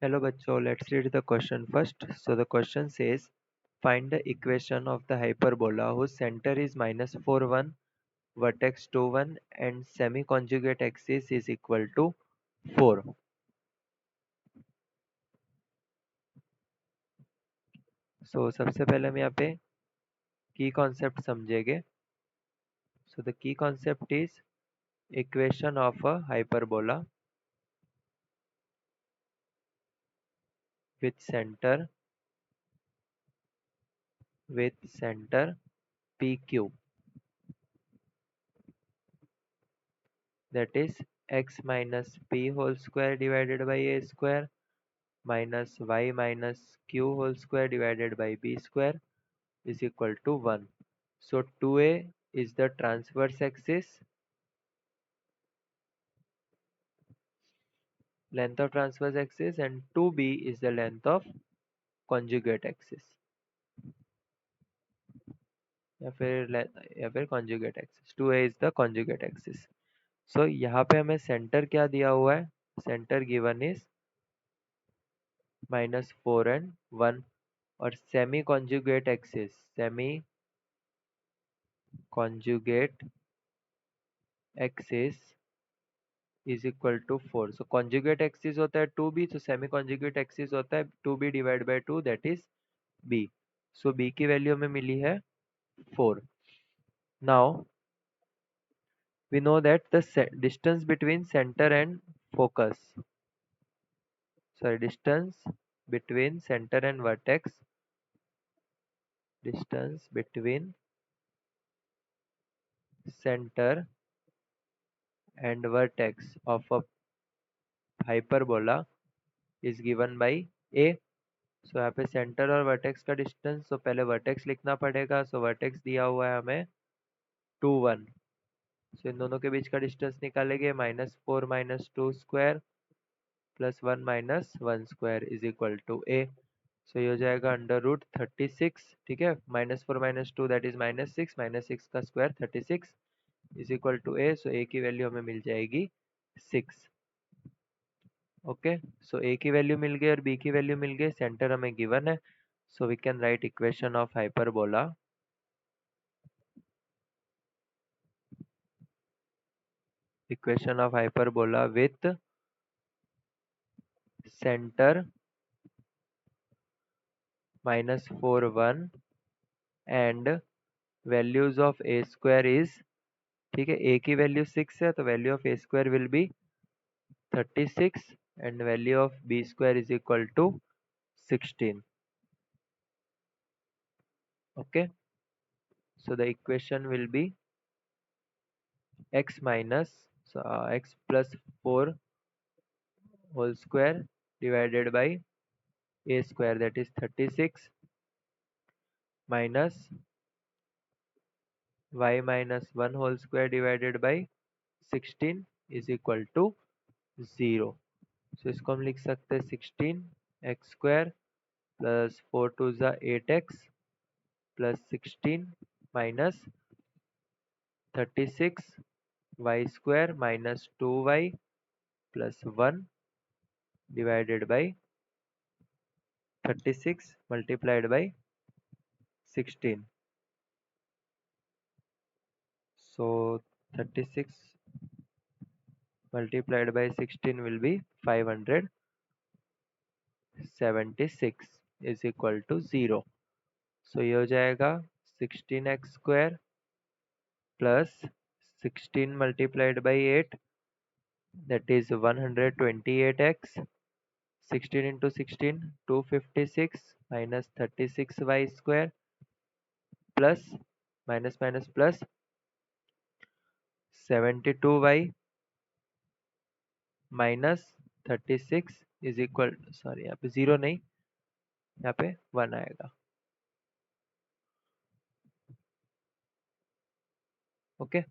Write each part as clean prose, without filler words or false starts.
Hello bachcho, let's read the question first. So the question says, find the equation of the hyperbola whose center is minus 4, 1, vertex 2, 1 and semi-conjugate axis is equal to 4. So सबसे पहले हम यहाँ पे की concept समझेंगे. So the key concept is equation of a hyperbola with center PQ, that is x minus p whole square divided by a square minus y minus q whole square divided by b square is equal to 1. So 2a is the transverse axis, length of transverse axis, and 2b is the length of conjugate axis या फिर conjugate axis. 2a is the conjugate axis. So यहाँ पे हमें center क्या दिया हुआ है? Center given is minus 4 and 1 और semi conjugate axis is equal to 4. So conjugate axis होता है 2b, so semi conjugate axis होता है 2b divided by 2, that is b. So b की वैल्यू हमें मिली है 4. Now we know that the distance between center and focus, sorry, distance between center and vertex, distance between center and vertex of a hyperbola is given by a. सो यहाँ पे centre और vertex का distance, तो पहले vertex लिखना पड़ेगा. सो vertex दिया हुआ है हमें 2, 1. सो इन दोनों के बीच का डिस्टेंस निकालेंगे. -4 - 2 square plus 1 - 1 square is equal to a. So ये हो जाएगा √36. ठीक है, -4 - 2 दैट इज -6, -6 का square 36 is equal to a. So a की वैल्यू हमें मिल जाएगी 6. ओके, सो a की वैल्यू मिल गई और b की वैल्यू मिल गई. सेंटर हमें गिवन है, so we can write equation of hyperbola with center -4, 1 and values of a square is, ठीक है, a की वैल्यू 6 है तो value of a square will be 36 and value of b square is equal to 16. Okay, so the equation will be x minus x plus 4 whole square divided by a square, that is 36, minus y minus 1 whole square divided by 16 is equal to 0. So इसको हम लिख सकते हैं 16x square plus 4 2 ज़ा 8x plus 16 minus 36 y square minus 2y plus 1 divided by 36 multiplied by 16. So 36 multiplied by 16 will be 576 is equal to 0. So ये हो जाएगा 16x square plus 16 multiplied by 8, that is 128x. 16 into 16 256 minus 36y square plus minus minus plus 72y minus 36 is equal, sorry यहाँ पे 0 नहीं, यहाँ पे 1 आएगा. Okay,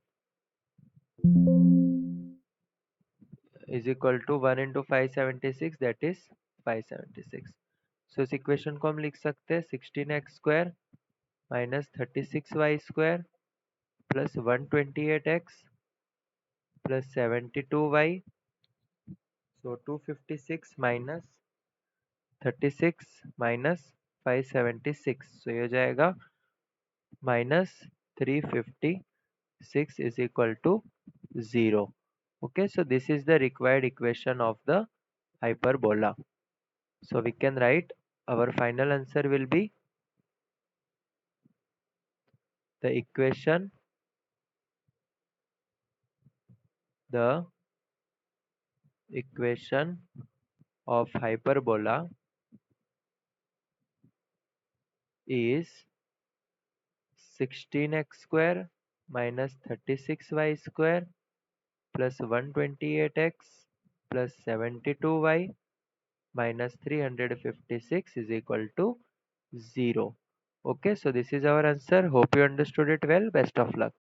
is equal to 1 into 576, that is 576. So इस इक्वेशन को हम लिख सकते हैं 16x square minus 36y square plus 128x plus 72y. So 256 minus 36 minus 576, so ये हो जाएगा minus 356 is equal to 0. Okay, so this is the required equation of the hyperbola. So we can write our final answer will be the equation of hyperbola is 16x square minus 36y square plus 128x plus 72y minus 356 is equal to 0. Okay, so this is our answer. Hope you understood it well. Best of luck.